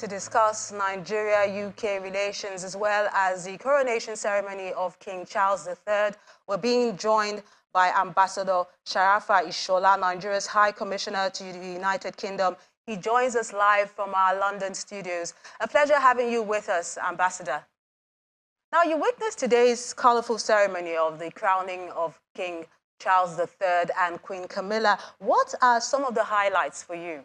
to discuss Nigeria-UK relations as well as the coronation ceremony of King Charles III. We're being joined by Ambassador Sharafa Ishola, Nigeria's High Commissioner to the United Kingdom. He joins us live from our London studios. A pleasure having you with us, Ambassador. Now, you witnessed today's colorful ceremony of the crowning of King Charles III and Queen Camilla. What are some of the highlights for you?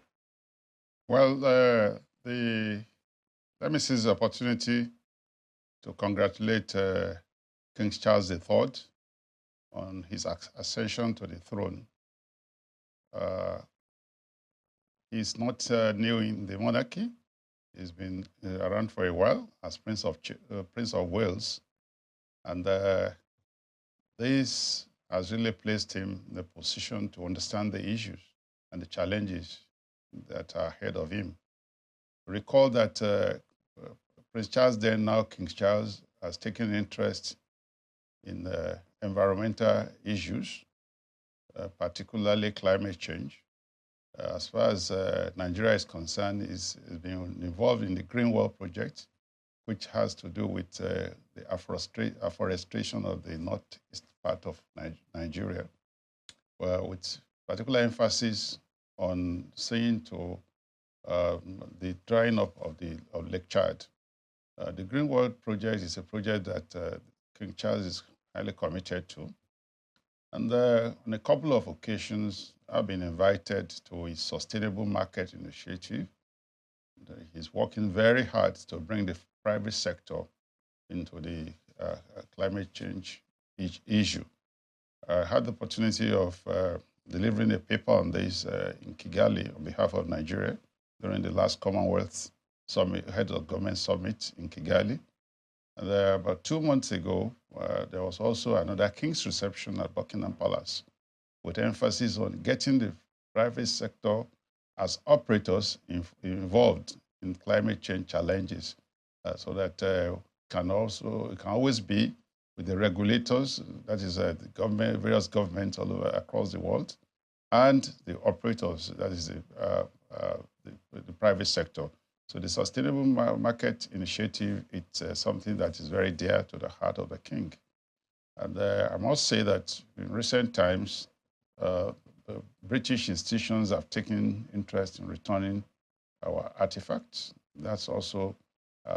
Well, let me seize the opportunity to congratulate King Charles III on his ascension to the throne. He's not new in the monarchy. He's been around for a while as Prince of Wales, and this has really placed him in a position to understand the issues and the challenges that are ahead of him. Recall that Prince Charles, then now King Charles, has taken interest in environmental issues, particularly climate change. As far as Nigeria is concerned, he's been involved in the Green World project, which has to do with the afforestation of the northeast part of Nigeria, with particular emphasis on seeing to the drying up of Lake Chad. The Green World project is a project that King Charles is highly committed to. And on a couple of occasions, I've been invited to his Sustainable Market Initiative. He's working very hard to bring the private sector into the climate change issue. I had the opportunity of delivering a paper on this in Kigali on behalf of Nigeria during the last Commonwealth Summit, Head of Government Summit in Kigali. And about 2 months ago, there was also another King's reception at Buckingham Palace with emphasis on getting the private sector as operators involved in climate change challenges so that it can always be with the regulators, that is the government, various governments all over across the world, and the operators, that is the private sector. So the Sustainable Market Initiative, it's something that is very dear to the heart of the king. And I must say that in recent times, the British institutions have taken interest in returning our artifacts. That's also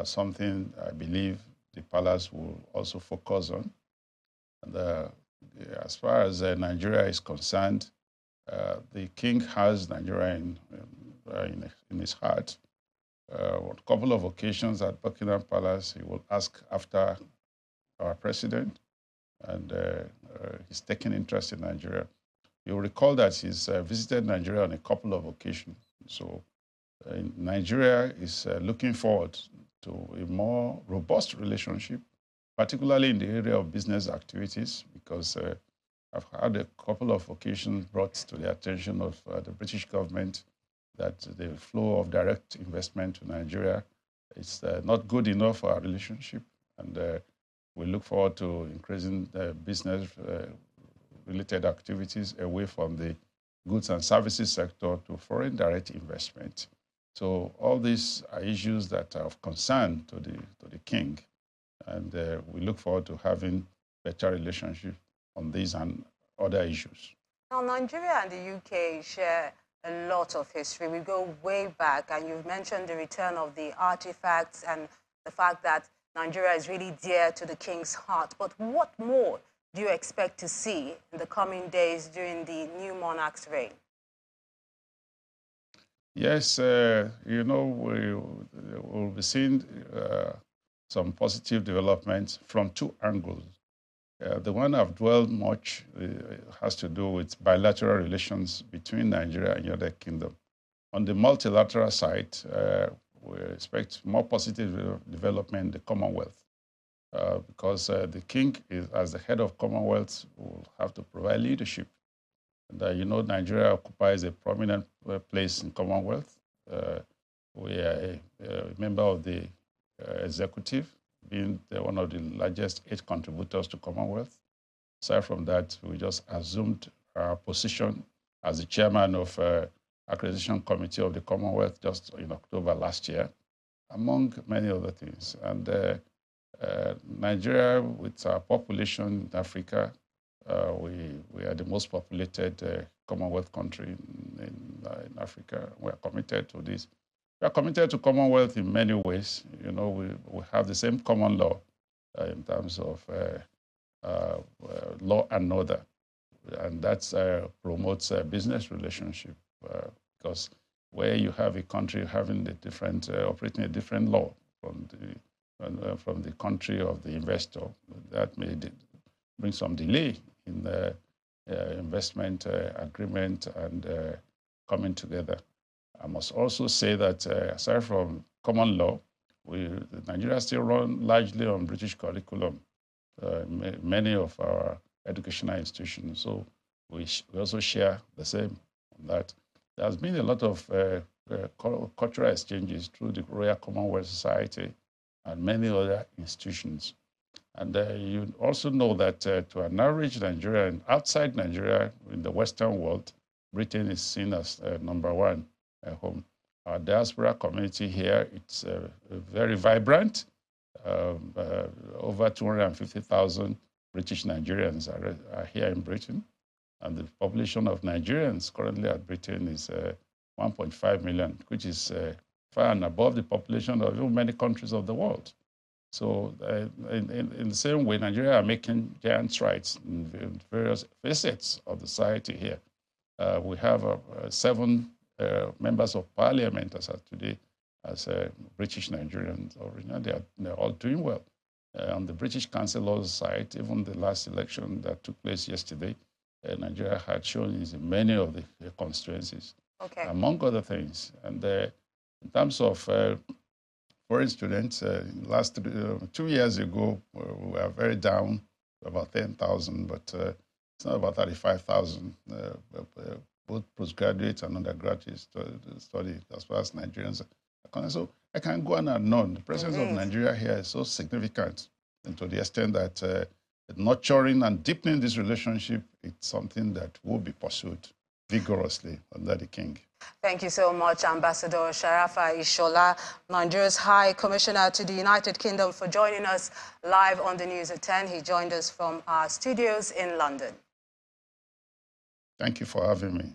something I believe the palace will also focus on. And as far as Nigeria is concerned, the king has Nigeria in his heart. On a couple of occasions at Buckingham Palace, he will ask after our president, and he's taken interest in Nigeria. You'll recall that he's visited Nigeria on a couple of occasions. So Nigeria is looking forward to a more robust relationship, particularly in the area of business activities, because I've had a couple of occasions brought to the attention of the British government that the flow of direct investment to Nigeria is not good enough for our relationship. And we look forward to increasing the business-related activities away from the goods and services sector to foreign direct investment. So all these are issues that are of concern to the king. And we look forward to having better relationship on these and other issues. Now, Nigeria and the UK share a lot of history. We go way back, and you've mentioned the return of the artifacts and the fact that Nigeria is really dear to the king's heart. But what more do you expect to see in the coming days during the new monarch's reign? Yes, you know, we'll be seeing some positive developments from two angles. The one I've dwelled much has to do with bilateral relations between Nigeria and the United Kingdom. On the multilateral side, we expect more positive development in the Commonwealth because the king, as the head of Commonwealth, will have to provide leadership. And you know, Nigeria occupies a prominent place in Commonwealth. We are a member of the executive, being one of the largest 8 contributors to Commonwealth. Aside from that, we just assumed our position as the chairman of Accreditation Committee of the Commonwealth just in October last year. among many other things. And Nigeria, with our population in Africa, we are the most populated Commonwealth country in Africa. We are committed to this. We are committed to Commonwealth in many ways. You know, we have the same common law in terms of law and order, and that promotes a business relationship because where you have a country having a different operating a different law from the country of the investor, that may bring some delay in the investment agreement and coming together. I must also say that aside from common law, Nigeria still run largely on British curriculum. Many of our educational institutions, so we also share the same on that. There has been a lot of cultural exchanges through the Royal Commonwealth Society and many other institutions. And you also know that to an average Nigerian, outside Nigeria, in the Western world, Britain is seen as number one home. Our diaspora community here, it's very vibrant. Over 250,000 British Nigerians are here in Britain. And the population of Nigerians currently at Britain is 1.5 million, which is far and above the population of even many countries of the world. So in the same way, Nigeria are making giant strides in various facets of the society here. We have 7 members of parliament as of today as British Nigerians. They're all doing well. On the British Councillors side, even the last election that took place yesterday, Nigeria had shown in many of the constituencies, among other things. And in terms of foreign students, last 2 years ago, we were very down, about 10,000, but it's now about 35,000, both postgraduate and undergraduate study as far as Nigerians are concerned. So I can go on and on. The presence of Nigeria here is so significant, and to the extent that nurturing and deepening this relationship, it's something that will be pursued vigorously under the King. Thank you so much, Ambassador Sharafa Ishola, Nigeria's High Commissioner to the United Kingdom, for joining us live on the News at 10. He joined us from our studios in London. Thank you for having me.